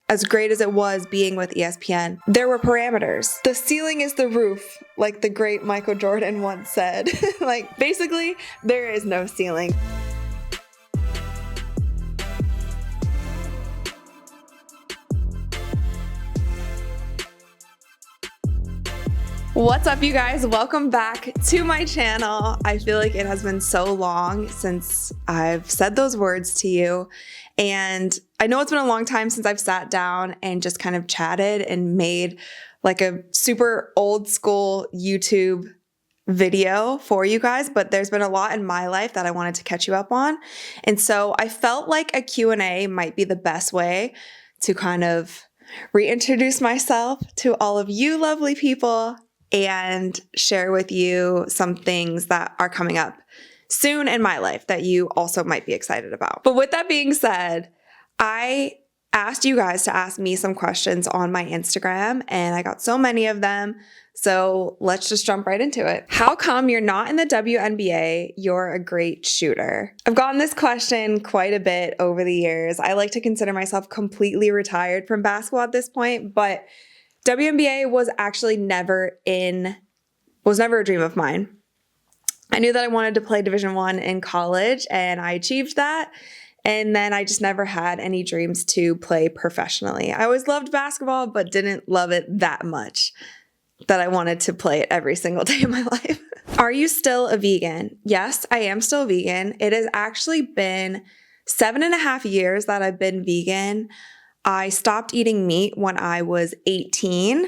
as great as it was being with ESPN, there were parameters. The ceiling is the roof, like the great Michael Jordan once said. Like, basically, there is no ceiling. What's up, you guys? Welcome back to my channel. I feel like it has been so long since I've said those words to you. And I know it's been a long time since I've sat down and just kind of chatted and made like a super old school YouTube video for you guys, but there's been a lot in my life that I wanted to catch you up on. And so I felt like a Q&A might be the best way to kind of reintroduce myself to all of you lovely people and share with you some things that are coming up soon in my life that you also might be excited about. But with that being said, I asked you guys to ask me some questions on my Instagram, and I got so many of them. So let's just jump right into it. How come you're not in the WNBA? You're a great shooter. I've gotten this question quite a bit over the years. I like to consider myself completely retired from basketball at this point, but WNBA was actually never a dream of mine. I knew that I wanted to play Division I in college, and I achieved that. And then I just never had any dreams to play professionally. I always loved basketball, but didn't love it that much that I wanted to play it every single day of my life. Are you still a vegan? Yes, I am still vegan. It has actually been 7.5 years that I've been vegan. I stopped eating meat when I was 18,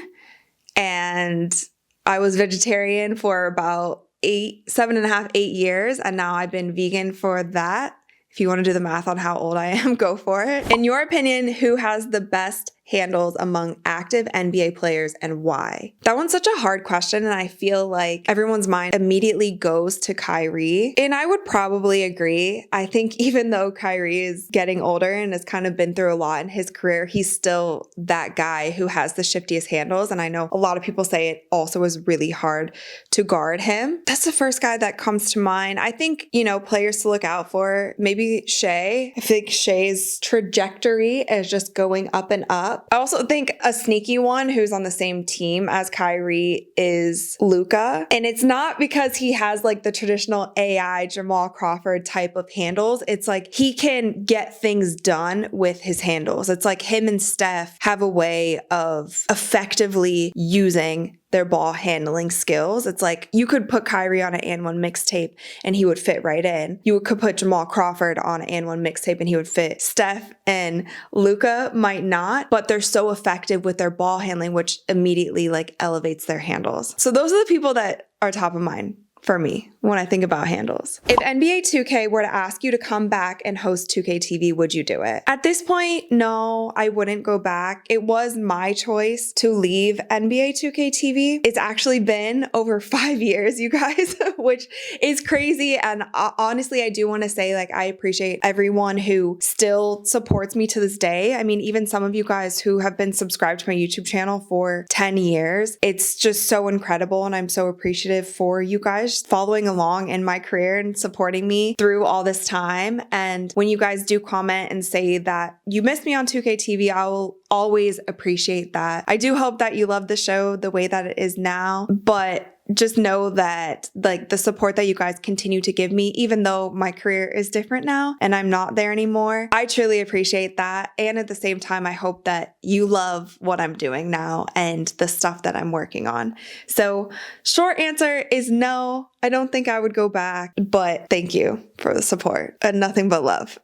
and I was vegetarian for about 7.5, 8 years, and now I've been vegan for that. If you want to do the math on how old I am, go for it. In your opinion, who has the best handles among active NBA players and why? That one's such a hard question, and I feel like everyone's mind immediately goes to Kyrie. And I would probably agree. I think even though Kyrie is getting older and has kind of been through a lot in his career, he's still that guy who has the shiftiest handles. And I know a lot of people say it also is really hard to guard him. That's the first guy that comes to mind. I think, players to look out for, maybe Shea. I think Shea's trajectory is just going up and up. I also think a sneaky one who's on the same team as Kyrie is Luka. And it's not because he has like the traditional AI Jamal Crawford type of handles. It's like he can get things done with his handles. It's like him and Steph have a way of effectively using their ball handling skills. It's like you could put Kyrie on an And One mixtape and he would fit right in. You could put Jamal Crawford on an And One mixtape and he would fit. Steph and Luka might not, but they're so effective with their ball handling, which immediately like elevates their handles. So those are the people that are top of mind for me when I think about handles. If NBA 2K were to ask you to come back and host 2K TV, would you do it? At this point, no, I wouldn't go back. It was my choice to leave NBA 2K TV. It's actually been over 5 years, you guys, which is crazy. And honestly, I do want to say, like, I appreciate everyone who still supports me to this day. I mean, even some of you guys who have been subscribed to my YouTube channel for 10 years. It's just so incredible. And I'm so appreciative for you guys following along in my career and supporting me through all this time. And when you guys do comment and say that you missed me on 2K TV, I will always appreciate that. I do hope that you love the show the way that it is now, but just know that like the support that you guys continue to give me, even though my career is different now and I'm not there anymore, I truly appreciate that. And at the same time, I hope that you love what I'm doing now and the stuff that I'm working on. So short answer is no, I don't think I would go back, but thank you for the support and nothing but love.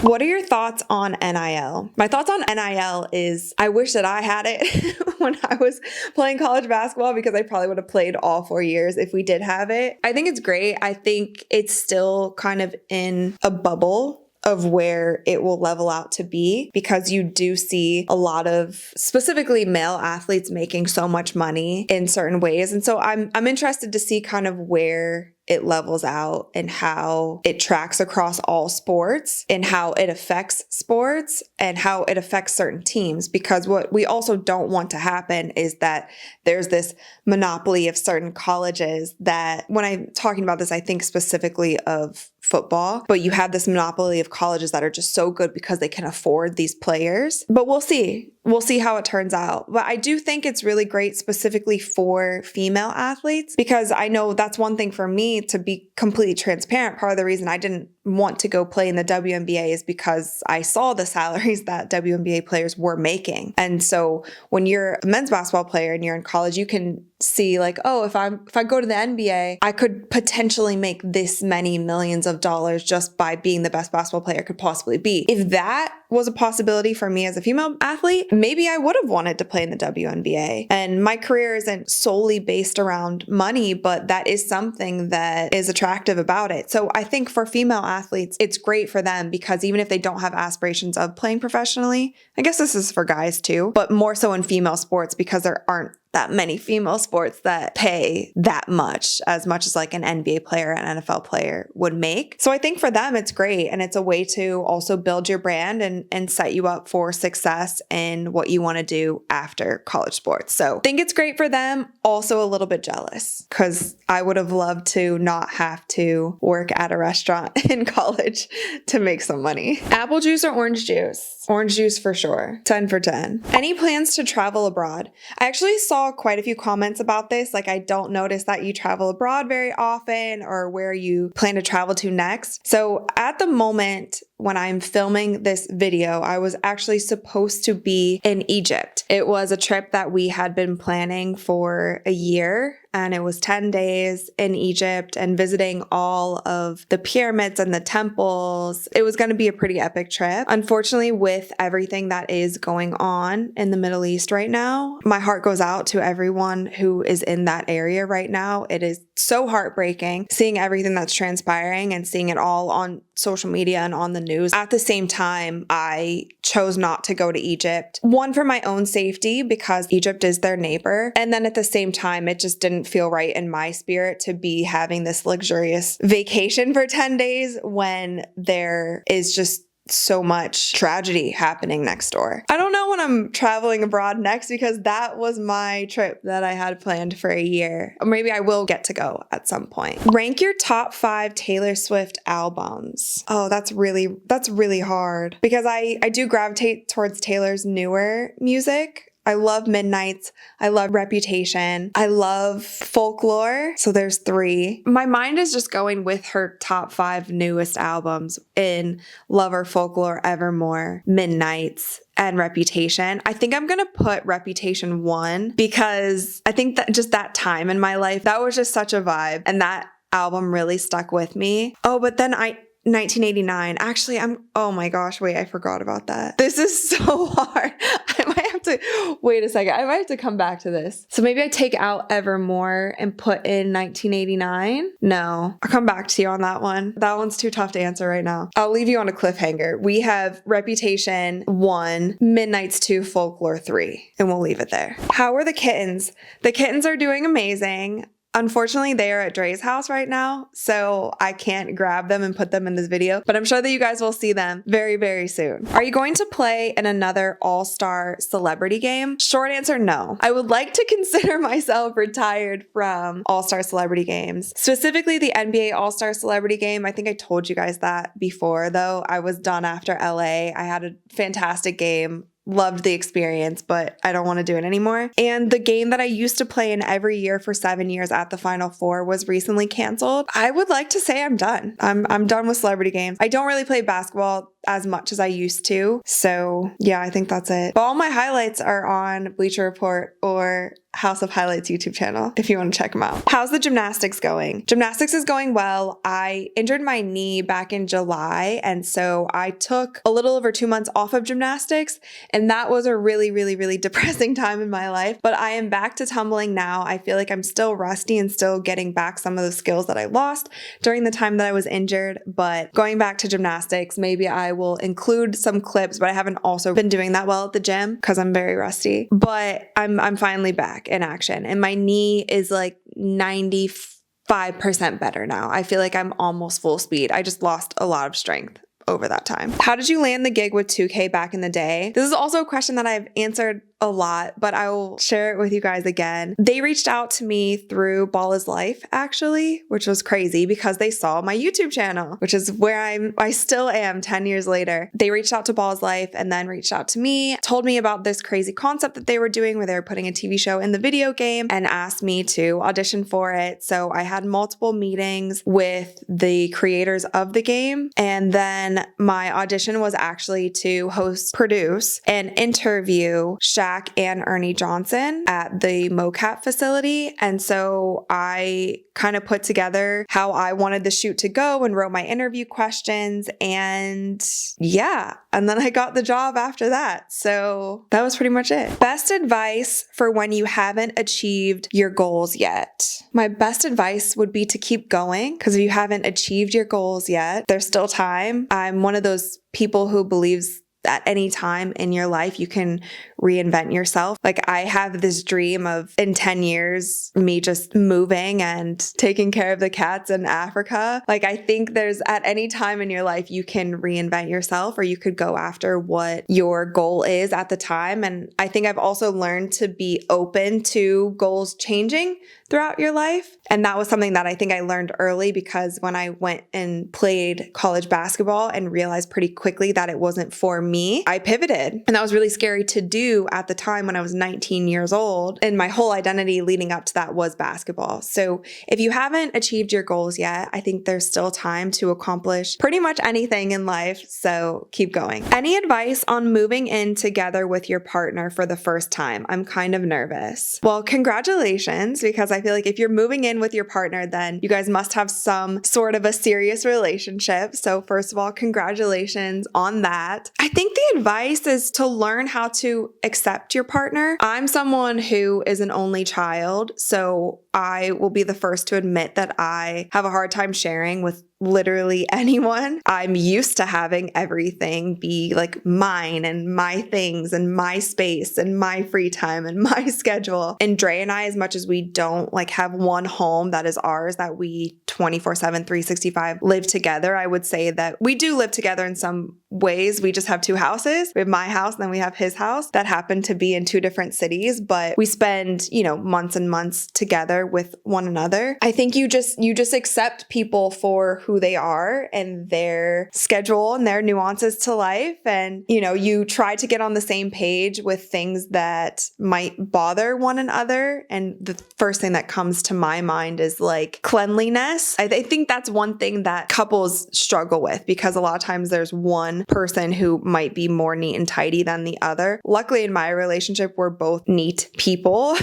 What are your thoughts on NIL? My thoughts on NIL is I wish that I had it when I was playing college basketball, because I probably would have played all 4 years if we did have it. I think it's great. I think it's still kind of in a bubble of where it will level out to be, because you do see a lot of specifically male athletes making so much money in certain ways. And so I'm interested to see kind of where it levels out and how it tracks across all sports and how it affects sports and how it affects certain teams. Because what we also don't want to happen is that there's this monopoly of certain colleges that, when I'm talking about this, I think specifically of football, but you have this monopoly of colleges that are just so good because they can afford these players. But we'll see. We'll see how it turns out. But I do think it's really great specifically for female athletes, because I know that's one thing for me, to be completely transparent. Part of the reason I didn't want to go play in the WNBA is because I saw the salaries that WNBA players were making. And so when you're a men's basketball player and you're in college, you can see like, oh, if I go to the NBA, I could potentially make this many millions of dollars just by being the best basketball player could possibly be. If that was a possibility for me as a female athlete, maybe I would have wanted to play in the WNBA. And my career isn't solely based around money, but that is something that is attractive about it. So I think for female athletes, it's great for them, because even if they don't have aspirations of playing professionally, I guess this is for guys too, but more so in female sports, because there aren't that many female sports that pay that much as like an NBA player and NFL player would make. So I think for them, it's great. And it's a way to also build your brand and set you up for success in what you want to do after college sports. So I think it's great for them. Also a little bit jealous, because I would have loved to not have to work at a restaurant in college to make some money. Apple juice or orange juice? Orange juice for sure. 10 for 10. Any plans to travel abroad? I actually saw quite a few comments about this. Like, I don't notice that you travel abroad very often or where you plan to travel to next. So at the moment, when I'm filming this video, I was actually supposed to be in Egypt. It was a trip that we had been planning for a year, and it was 10 days in Egypt and visiting all of the pyramids and the temples. It was going to be a pretty epic trip. Unfortunately, with everything that is going on in the Middle East right now, my heart goes out to everyone who is in that area right now. It is so heartbreaking seeing everything that's transpiring and seeing it all on social media and on the news. At the same time, I chose not to go to Egypt. One, for my own safety, because Egypt is their neighbor. And then at the same time, it just didn't feel right in my spirit to be having this luxurious vacation for 10 days when there is just so much tragedy happening next door. I don't know when I'm traveling abroad next, because that was my trip that I had planned for a year. Or maybe I will get to go at some point. Rank your top 5 Taylor Swift albums. Oh, that's really hard, because I do gravitate towards Taylor's newer music. I love Midnights. I love Reputation. I love Folklore. So there's 3. My mind is just going with her top 5 newest albums in Lover, Folklore, Evermore, Midnights, and Reputation. I think I'm going to put Reputation 1, because I think that just that time in my life, that was just such a vibe. And that album really stuck with me. Oh, but then 1989. Actually, oh my gosh, wait, I forgot about that. This is so hard. I might have to, wait a second. I might have to come back to this. So maybe I take out Evermore and put in 1989. No, I'll come back to you on that one. That one's too tough to answer right now. I'll leave you on a cliffhanger. We have Reputation 1, Midnights 2, Folklore 3, and we'll leave it there. How are the kittens? The kittens are doing amazing. Unfortunately, they are at Dre's house right now, so I can't grab them and put them in this video, but I'm sure that you guys will see them very, very soon. Are you going to play in another all-star celebrity game? Short answer, no. I would like to consider myself retired from all-star celebrity games, specifically the NBA all-star celebrity game. I think I told you guys that before, though. I was done after LA. I had a fantastic game. Loved the experience, but I don't want to do it anymore. And the game that I used to play in every year for 7 years at the Final Four was recently canceled. I would like to say I'm done. I'm done with celebrity games. I don't really play basketball as much as I used to. So yeah, I think that's it. But all my highlights are on Bleacher Report or House of Highlights YouTube channel if you want to check them out. How's the gymnastics going? Gymnastics is going well. I injured my knee back in July, and so I took a little over 2 months off of gymnastics, and that was a really, really, really depressing time in my life. But I am back to tumbling now. I feel like I'm still rusty and still getting back some of the skills that I lost during the time that I was injured. But going back to gymnastics, maybe I will include some clips, but I haven't also been doing that well at the gym because I'm very rusty. But I'm finally back in action, and my knee is like 95% 5% better now. I feel like I'm almost full speed. I just lost a lot of strength over that time. How did you land the gig with 2K back in the day? This is also a question that I've answered a lot, but I will share it with you guys again. They reached out to me through Ball is Life, actually, which was crazy because they saw my YouTube channel, which is where I still am 10 years later. They reached out to Ball is Life and then reached out to me, told me about this crazy concept that they were doing where they were putting a TV show in the video game and asked me to audition for it. So I had multiple meetings with the creators of the game. And then my audition was actually to produce, and interview Shaq and Ernie Johnson at the mocap facility. And so I kind of put together how I wanted the shoot to go and wrote my interview questions. And yeah, and then I got the job after that. So that was pretty much it. Best advice for when you haven't achieved your goals yet. My best advice would be to keep going, because if you haven't achieved your goals yet, there's still time. I'm one of those people who believes at any time in your life, you can reinvent yourself. Like, I have this dream of, in 10 years, me just moving and taking care of the cats in Africa. Like, I think there's, at any time in your life, you can reinvent yourself, or you could go after what your goal is at the time. And I think I've also learned to be open to goals changing throughout your life. And that was something that I think I learned early, because when I went and played college basketball and realized pretty quickly that it wasn't for me, I pivoted. And that was really scary to do at the time when I was 19 years old. And my whole identity leading up to that was basketball. So if you haven't achieved your goals yet, I think there's still time to accomplish pretty much anything in life. So keep going. Any advice on moving in together with your partner for the first time? I'm kind of nervous. Well, congratulations, because I feel like if you're moving in with your partner, then you guys must have some sort of a serious relationship. So first of all, congratulations on that. I think the advice is to learn how to accept your partner. I'm someone who is an only child, so I will be the first to admit that I have a hard time sharing with literally anyone. I'm used to having everything be like mine and my things and my space and my free time and my schedule. And Dre and I, as much as we don't like have one home that is ours, that we 24/7, 365 live together, I would say that we do live together in some ways. We just have two houses. We have my house and then we have his house that happen to be in two different cities, but we spend, months and months together with one another. I think you just accept people for who they are and their schedule and their nuances to life. And, you try to get on the same page with things that might bother one another. And the first thing that comes to my mind is like cleanliness. I think that's one thing that couples struggle with, because a lot of times there's one person who might be more neat and tidy than the other. Luckily, in my relationship, we're both neat people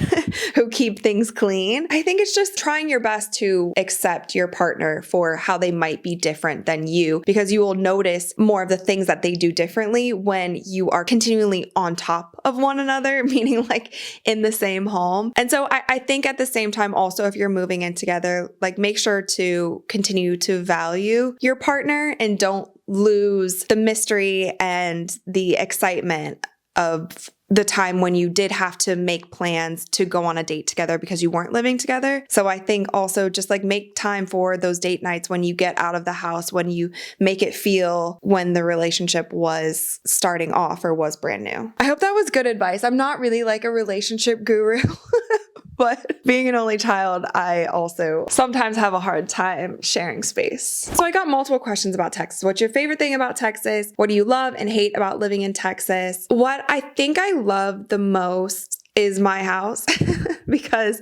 who keep things clean. I think it's just trying your best to accept your partner for how they might be different than you, because you will notice more of the things that they do differently when you are continually on top of one another, meaning like in the same home. And so I think at the same time, also, if you're moving in together, like make sure to continue to value your partner and don't lose the mystery and the excitement of the time when you did have to make plans to go on a date together because you weren't living together. So I think also just like make time for those date nights when you get out of the house, when you make it feel when the relationship was starting off or was brand new. I hope that was good advice. I'm not really like a relationship guru. But being an only child, I also sometimes have a hard time sharing space. So I got multiple questions about Texas. What's your favorite thing about Texas? What do you love and hate about living in Texas? What I think I love the most is my house because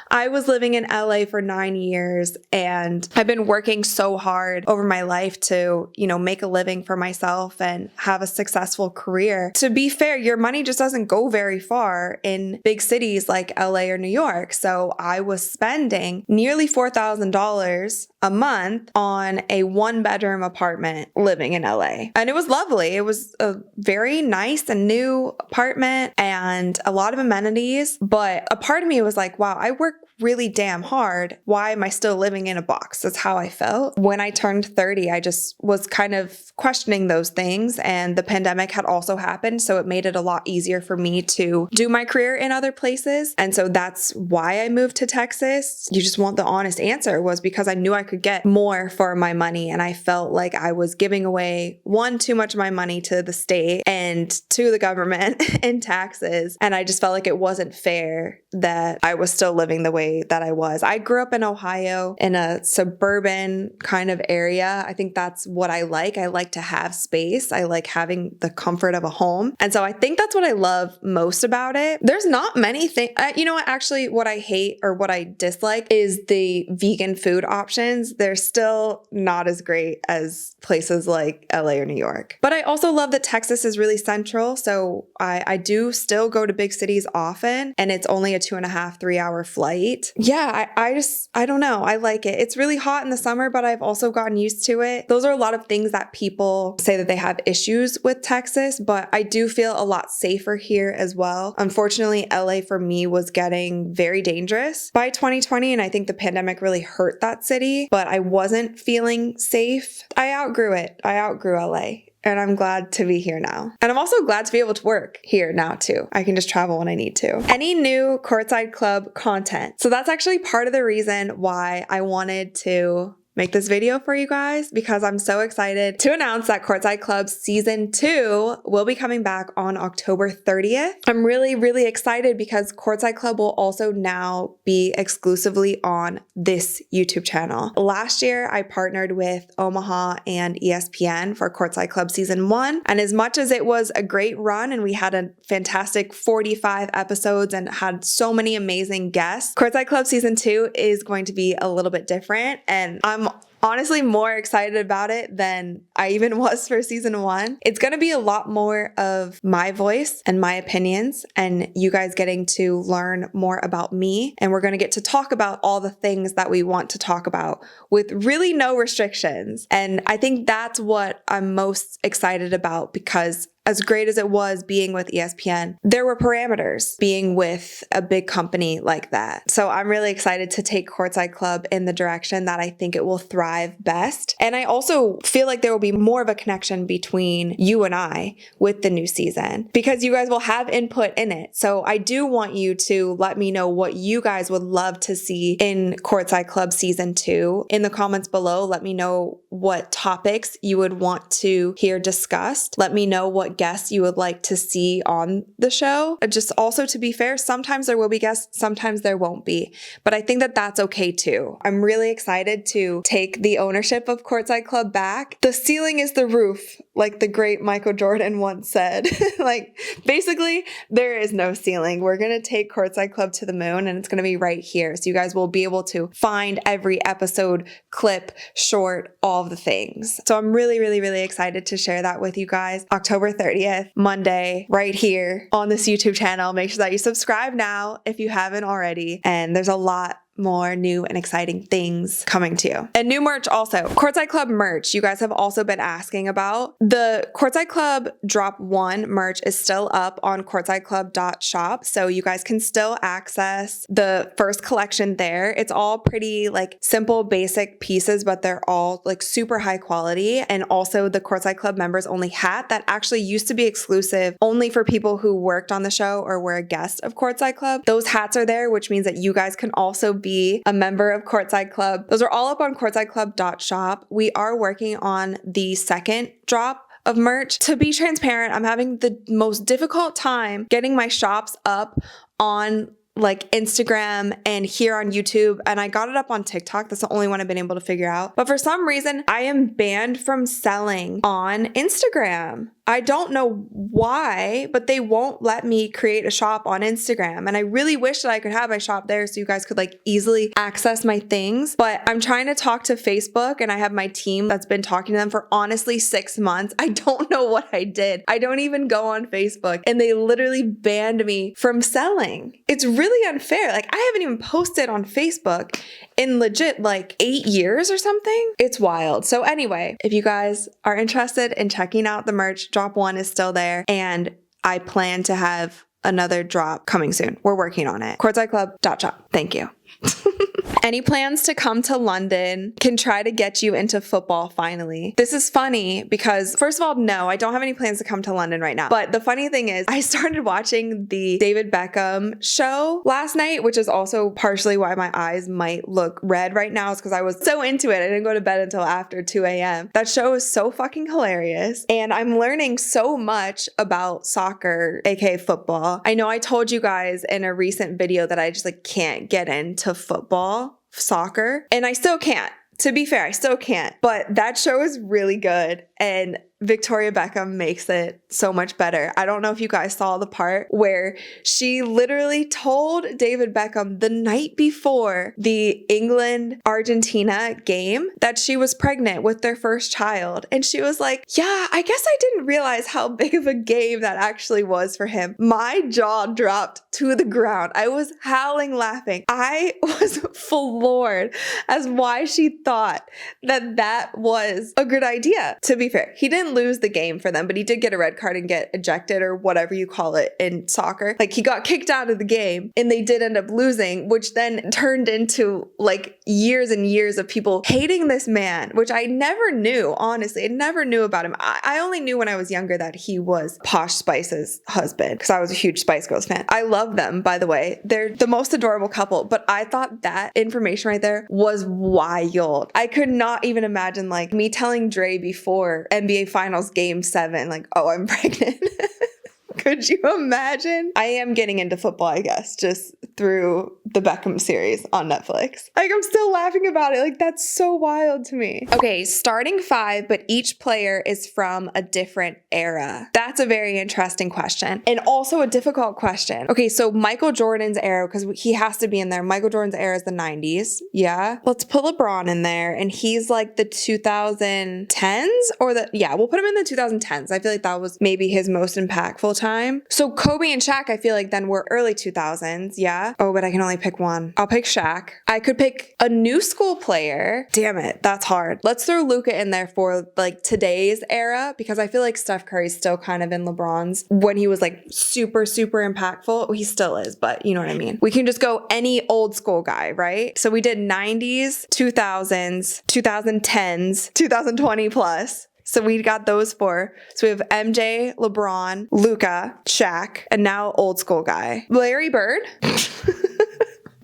I was living in LA for 9 years and I've been working so hard over my life to, make a living for myself and have a successful career. To be fair, your money just doesn't go very far in big cities like LA or New York. So I was spending nearly $4,000 a month on a 1-bedroom apartment living in LA. And it was lovely. It was a very nice and new apartment and a lot of amenities. But a part of me was like, wow, I work really damn hard. Why am I still living in a box? That's how I felt. When I turned 30, I just was kind of questioning those things. And the pandemic had also happened. So it made it a lot easier for me to do my career in other places. And so that's why I moved to Texas. You just want the honest answer, was because I knew I could get more for my money. And I felt like I was giving away, one, too much of my money to the state and to the government in taxes. And I just felt like it wasn't fair that I was still living the way that I was. I grew up in Ohio in a suburban kind of area. I think that's what I like. I like to have space. I like having the comfort of a home. And so I think that's what I love most about it. There's not many things, you know what, actually what I hate or what I dislike is the vegan food options. They're still not as great as places like LA or New York. But I also love that Texas is really central. So I do still go to big cities often, and it's only a 2.5, 3 hour flight. Yeah, I don't know. I like it. It's really hot in the summer, but I've also gotten used to it. Those are a lot of things that people say that they have issues with Texas, but I do feel a lot safer here as well. Unfortunately, LA for me was getting very dangerous by 2020, and I think the pandemic really hurt that city, but I wasn't feeling safe. I outgrew it. I outgrew LA. And I'm glad to be here now. And I'm also glad to be able to work here now too. I can just travel when I need to. Any new Courtside Club content? So that's actually part of the reason why I wanted to make this video for you guys, because I'm so excited to announce that Courtside Club Season 2 will be coming back on October 30th. I'm really, really excited because Courtside Club will also now be exclusively on this YouTube channel. Last year, I partnered with Omaha and ESPN for Courtside Club Season 1. And as much as it was a great run and we had a fantastic 45 episodes and had so many amazing guests, Courtside Club Season 2 is going to be a little bit different. And I'm honestly more excited about it than I even was for Season 1. It's going to be a lot more of my voice and my opinions, and you guys getting to learn more about me. And we're going to get to talk about all the things that we want to talk about with really no restrictions. And I think that's what I'm most excited about, because as great as it was being with ESPN, there were parameters being with a big company like that. So I'm really excited to take Courtside Club in the direction that I think it will thrive best. And I also feel like there will be more of a connection between you and I with the new season, because you guys will have input in it. So I do want you to let me know what you guys would love to see in Courtside Club Season 2. In the comments below, let me know what topics you would want to hear discussed. Let me know what guests you would like to see on the show. Just also, to be fair, sometimes there will be guests, sometimes there won't be, but I think that that's okay too. I'm really excited to take the ownership of Courtside Club back. The ceiling is the roof, like the great Michael Jordan once said. Like, basically, there is no ceiling. We're going to take Courtside Club to the moon, and it's going to be right here. So you guys will be able to find every episode, clip, short, all of the things. So I'm really, really, really excited to share that with you guys. October 30th, Monday, right here on this YouTube channel. Make sure that you subscribe now if you haven't already. And there's a lot more new and exciting things coming to you. And new merch also. Courtside Club merch, you guys have also been asking about. The Courtside Club Drop 1 merch is still up on courtsideclub.shop, so you guys can still access the first collection there. It's all pretty like simple, basic pieces, but they're all like super high quality. And also the Courtside Club members only hat that actually used to be exclusive only for people who worked on the show or were a guest of Courtside Club. Those hats are there, which means that you guys can also be a member of Courtside Club. Those are all up on courtsideclub.shop. We are working on the second drop of merch. To be transparent, I'm having the most difficult time getting my shops up on like Instagram and here on YouTube, and I got it up on TikTok. That's the only one I've been able to figure out. But for some reason, I am banned from selling on Instagram. I don't know why, but they won't let me create a shop on Instagram. And I really wish that I could have my shop there so you guys could like easily access my things. But I'm trying to talk to Facebook, and I have my team that's been talking to them for honestly 6 months. I don't know what I did. I don't even go on Facebook, and they literally banned me from selling. It's really unfair. Like, I haven't even posted on Facebook in legit like 8 years or something. It's wild. So anyway, if you guys are interested in checking out the merch, Drop 1 is still there, and I plan to have another drop coming soon. We're working on it. CourtsideClub.shop. Thank you. Any plans to come to London? Can try to get you into football finally. This is funny because, first of all, no, I don't have any plans to come to London right now. But the funny thing is, I started watching the David Beckham show last night, which is also partially why my eyes might look red right now, is because I was so into it. I didn't go to bed until after 2 a.m. That show is so fucking hilarious. And I'm learning so much about soccer, aka football. I know I told you guys in a recent video that I just can't get into football, soccer, and I still can't. To be fair, I still can't, but that show is really good, and Victoria Beckham makes it so much better. I don't know if you guys saw the part where she literally told David Beckham the night before the England-Argentina game that she was pregnant with their first child. And she was like, yeah, I guess I didn't realize how big of a game that actually was for him. My jaw dropped to the ground. I was howling laughing. I was floored as why she thought that that was a good idea. To be fair, he didn't lose the game for them, but he did get a red card and get ejected, or whatever you call it in soccer. He got kicked out of the game, and they did end up losing, which then turned into years and years of people hating this man, which I never knew, honestly. I never knew about him. I only knew when I was younger that he was Posh Spice's husband, because I was a huge Spice Girls fan. I love them, by the way. They're the most adorable couple, but I thought that information right there was wild. I could not even imagine me telling Dre before NBA Finals Game 7, oh, I'm pregnant. Could you imagine? I am getting into football, I guess, just through the Beckham series on Netflix. I'm still laughing about it. That's so wild to me. Okay, starting 5, but each player is from a different era. That's a very interesting question, and also a difficult question. Okay, so Michael Jordan's era, because he has to be in there. Michael Jordan's era is the 90s. Yeah. Let's put LeBron in there, and he's the 2010s, or we'll put him in the 2010s. I feel like that was maybe his most impactful time. So Kobe and Shaq, I feel like then were early 2000s. Yeah. Oh, but I can only pick one. I'll pick Shaq. I could pick a new school player. Damn it. That's hard. Let's throw Luka in there for today's era, because I feel like Steph Curry's still kind of in LeBron's when he was super, super impactful. He still is, but you know what I mean? We can just go any old school guy, right? So we did 90s, 2000s, 2010s, 2020 plus. So we got those 4. So we have MJ, LeBron, Luka, Shaq, and now old school guy. Larry Bird.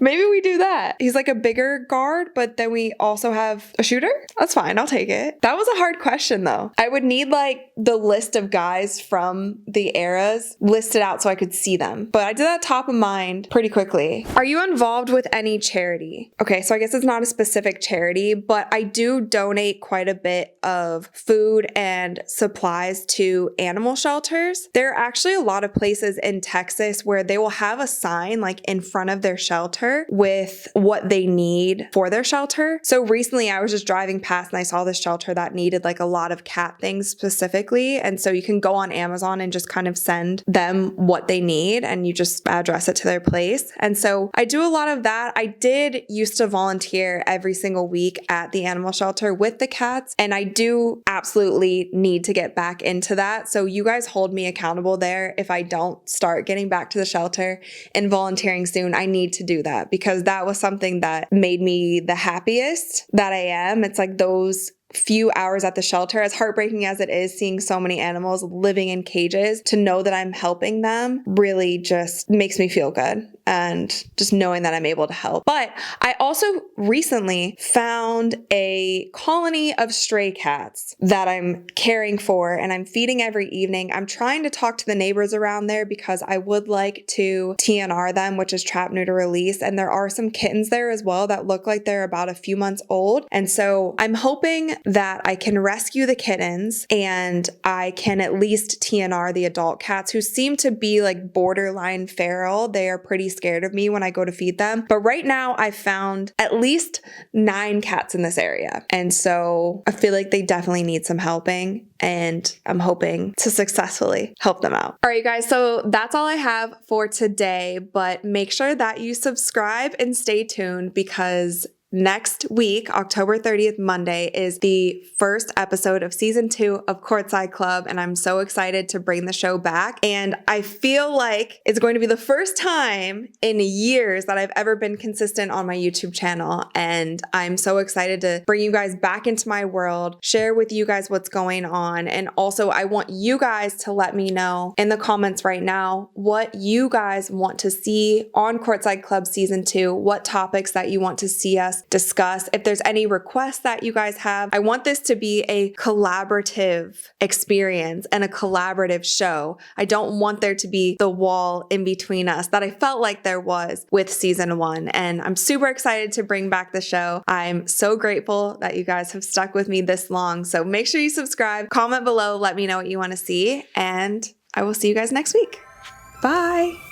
Maybe we do that. He's a bigger guard, but then we also have a shooter? That's fine. I'll take it. That was a hard question, though. I would need the list of guys from the eras listed out so I could see them. But I did that top of mind pretty quickly. Are you involved with any charity? Okay, so I guess it's not a specific charity, but I do donate quite a bit of food and supplies to animal shelters. There are actually a lot of places in Texas where they will have a sign in front of their shelter with what they need for their shelter. So recently I was just driving past and I saw this shelter that needed a lot of cat things specifically. And so you can go on Amazon and just kind of send them what they need, and you just address it to their place. And so I do a lot of that. I did used to volunteer every single week at the animal shelter with the cats, and I do absolutely need to get back into that. So you guys hold me accountable there. If I don't start getting back to the shelter and volunteering soon, I need to do that, because that was something that made me the happiest that I am. It's those few hours at the shelter, as heartbreaking as it is seeing so many animals living in cages, to know that I'm helping them really just makes me feel good, and just knowing that I'm able to help. But I also recently found a colony of stray cats that I'm caring for and I'm feeding every evening. I'm trying to talk to the neighbors around there because I would like to TNR them, which is trap, neuter, release. And there are some kittens there as well that look like they're about a few months old. And so I'm hoping that I can rescue the kittens and I can at least TNR the adult cats, who seem to be borderline feral. They are pretty scared of me when I go to feed them. But right now I've found at least 9 cats in this area. And so I feel like they definitely need some helping, and I'm hoping to successfully help them out. All right, you guys, so that's all I have for today, but make sure that you subscribe and stay tuned, because next week, October 30th, Monday, is the first episode of season 2 of Courtside Club, and I'm so excited to bring the show back. And I feel like it's going to be the first time in years that I've ever been consistent on my YouTube channel, and I'm so excited to bring you guys back into my world, share with you guys what's going on, and also I want you guys to let me know in the comments right now what you guys want to see on Courtside Club season 2, what topics that you want to see us discuss. If there's any requests that you guys have, I want this to be a collaborative experience and a collaborative show. I don't want there to be the wall in between us that I felt like there was with season 1. And I'm super excited to bring back the show. I'm so grateful that you guys have stuck with me this long. So make sure you subscribe, comment below, let me know what you want to see, and I will see you guys next week. Bye.